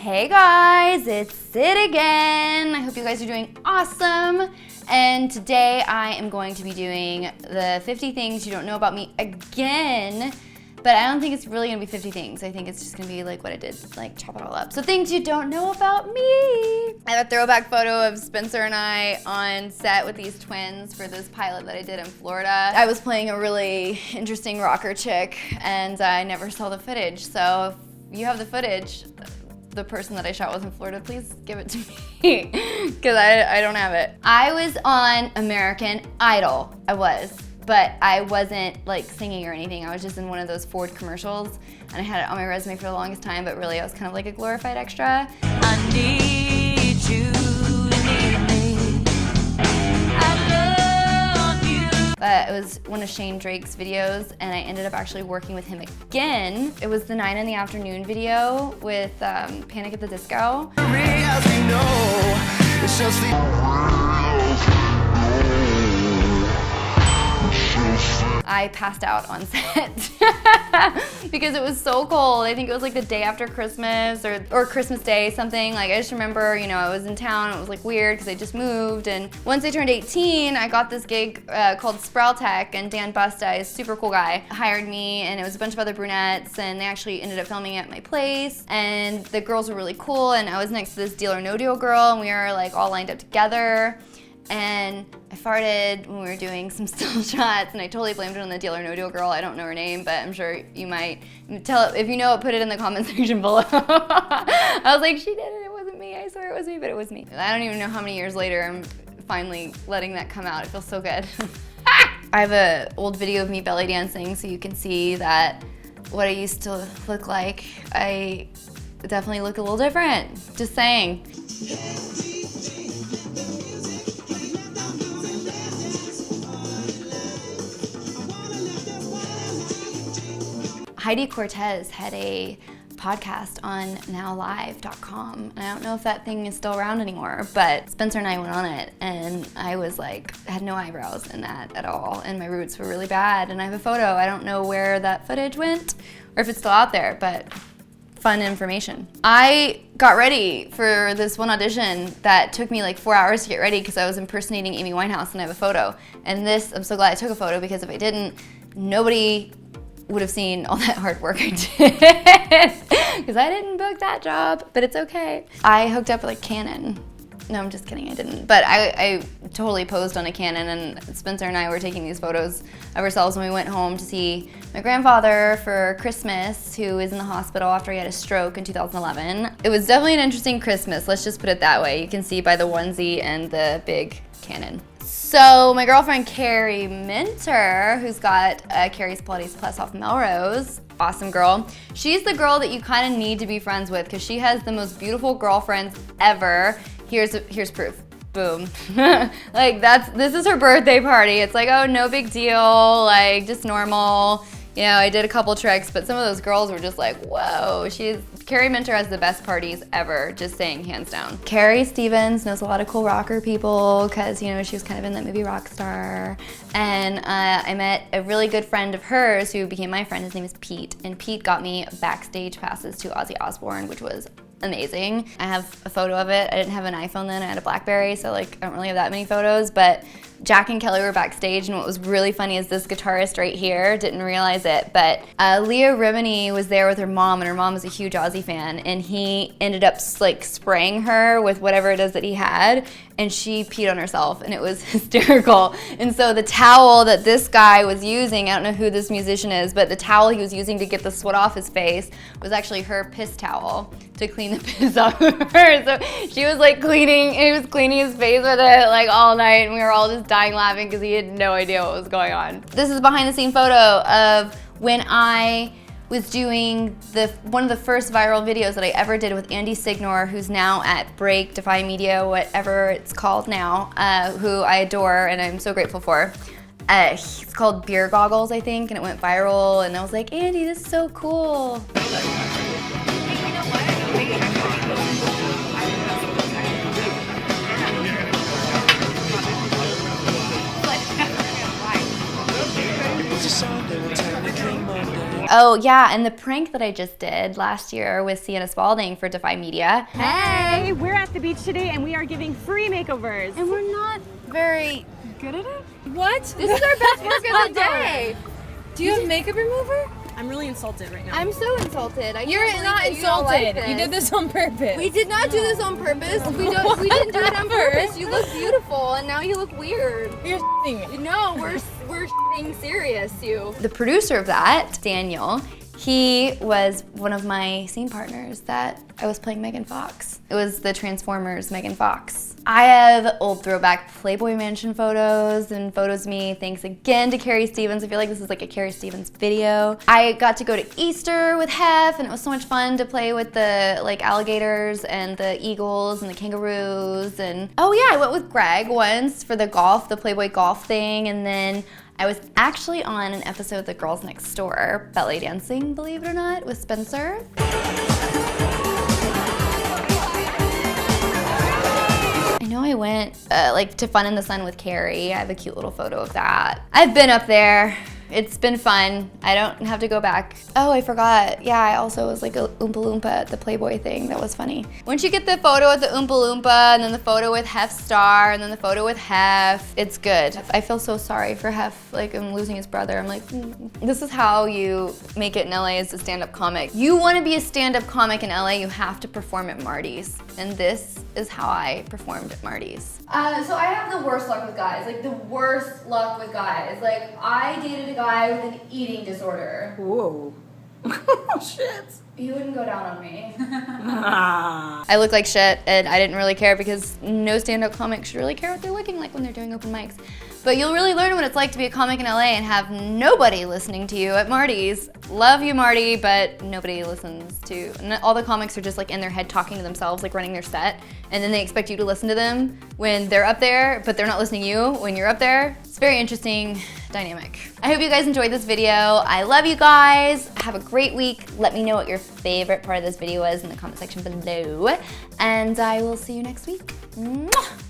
Hey guys, it's Syd again. I hope you guys are doing awesome. And today I am going to be doing the 50 things you don't know about me again. But I don't think it's really gonna be 50 things. I think it's just gonna be like what I did, like chop it all up. So things you don't know about me. I have a throwback photo of Spencer and I on set with these twins for this pilot that I did in Florida. I was playing a really interesting rocker chick and I never saw the footage. So if you have the footage, the person that I shot with in Florida, please give it to me, because I don't have it. I was on American Idol, but I wasn't like singing or anything. I was just in one of those Ford commercials, and I had it on my resume for the longest time, but really I was kind of like a glorified extra. I need you, need me. I love you. It was one of Shane Drake's videos, and I ended up actually working with him again. It was the 9 in the afternoon video with Panic at the Disco. I passed out on set because it was so cold. I think it was like the day after Christmas or Christmas Day, something. Like I just remember, you know, I was in town. It was like weird because I just moved. And once I turned 18, I got this gig called Sprowtech, and Dan Busta, is a super cool guy, hired me, and it was a bunch of other brunettes, and they actually ended up filming at my place. And the girls were really cool, and I was next to this Deal or No Deal girl, and we were like all lined up together. And I farted when we were doing some still shots, and I totally blamed it on the Deal or No Deal girl. I don't know her name, but I'm sure you might. If you know it, put it in the comment section below. I was like, she did it, it wasn't me. I swear it was me, but it was me. I don't even know how many years later I'm finally letting that come out. It feels so good. I have an old video of me belly dancing, so you can see that what I used to look like. I definitely look a little different, just saying. Heidi Cortez had a podcast on nowlive.com. I don't know if that thing is still around anymore, but Spencer and I went on it, and I was like, I had no eyebrows in that at all, and my roots were really bad, and I have a photo. I don't know where that footage went or if it's still out there, but fun information. I got ready for this one audition that took me like 4 hours to get ready because I was impersonating Amy Winehouse, and I have a photo. And this, I'm so glad I took a photo, because if I didn't, nobody would have seen all that hard work I did, because I didn't book that job, but it's okay. I hooked up with a Canon. No, I'm just kidding, I didn't. But I totally posed on a Canon, and Spencer and I were taking these photos of ourselves when we went home to see my grandfather for Christmas, who is in the hospital after he had a stroke in 2011. It was definitely an interesting Christmas, let's just put it that way. You can see by the onesie and the big Canon. So my girlfriend Carrie Minter, who's got Carrie's Pilates Plus off Melrose, awesome girl. She's the girl that you kind of need to be friends with, because she has the most beautiful girlfriends ever. Here's proof. Boom. Like this is her birthday party. It's like, oh, no big deal, like just normal. You know, I did a couple tricks, but some of those girls were just like, whoa, Carrie Minter has the best parties ever, just saying, hands down. Carrie Stevens knows a lot of cool rocker people, because, you know, she was kind of in that movie Rockstar. And I met a really good friend of hers who became my friend. His name is Pete, and Pete got me backstage passes to Ozzy Osbourne, which was amazing. I have a photo of it. I didn't have an iPhone then, I had a BlackBerry, so like I don't really have that many photos, but Jack and Kelly were backstage, and what was really funny is this guitarist right here, didn't realize it, but Leah Remini was there with her mom, and her mom was a huge Ozzy fan, and he ended up like spraying her with whatever it is that he had, and she peed on herself, and it was hysterical. And so the towel that this guy was using, I don't know who this musician is, but the towel he was using to get the sweat off his face was actually her piss towel to clean the piss off of her. So she was like he was cleaning his face with it like all night, and we were all just dying laughing because he had no idea what was going on. This is a behind the scene photo of when I was doing one of the first viral videos that I ever did with Andy Signor, who's now at Break, Defy Media, whatever it's called now, who I adore and I'm so grateful for. It's called Beer Goggles, I think, and it went viral, and I was like, Andy, this is so cool. Oh yeah, and the prank that I just did last year with Sienna Spalding for Defy Media. Hey, we're at the beach today and we are giving free makeovers. And we're not very good at it. What? This is our best work of the day. Do you have makeup remover? I'm really insulted right now. I'm so insulted. You're not insulted. You did this on purpose. We did not do this on purpose. We didn't do it on purpose. You look beautiful and now you look weird. You're s***ing me. No, we're being serious, you. The producer of that, Daniel, he was one of my scene partners that I was playing Megan Fox. It was the Transformers Megan Fox. I have old throwback Playboy Mansion photos and photos of me. Thanks again to Carrie Stevens. I feel like this is like a Carrie Stevens video. I got to go to Easter with Hef and it was so much fun to play with the like alligators and the eagles and the kangaroos. And oh yeah, I went with Greg once for the Playboy golf thing, and then I was actually on an episode of The Girls Next Door, ballet dancing, believe it or not, with Spencer. I know I went like to Fun in the Sun with Carrie. I have a cute little photo of that. I've been up there. It's been fun. I don't have to go back. Oh, I forgot. Yeah, I also was like a Oompa Loompa at the Playboy thing. That was funny. Once you get the photo with the Oompa Loompa, and then the photo with Hef Star, and then the photo with Hef, it's good. I feel so sorry for Hef. Like, I'm losing his brother. I'm like, This is how you make it in LA as a stand-up comic. You want to be a stand-up comic in LA, you have to perform at Marty's. And this is how I performed at Marty's. So I have the worst luck with guys, like the worst luck with guys. Like, I dated a guy with an eating disorder. Whoa. Shit. He wouldn't go down on me. I look like shit, and I didn't really care because no stand-up comic should really care what they're looking like when they're doing open mics. But you'll really learn what it's like to be a comic in LA and have nobody listening to you at Marty's. Love you, Marty, but nobody listens to, and all the comics are just like in their head talking to themselves, like running their set, and then they expect you to listen to them when they're up there, but they're not listening to you when you're up there. It's a very interesting dynamic. I hope you guys enjoyed this video. I love you guys. Have a great week. Let me know what your favorite part of this video was in the comment section below, and I will see you next week. Mwah!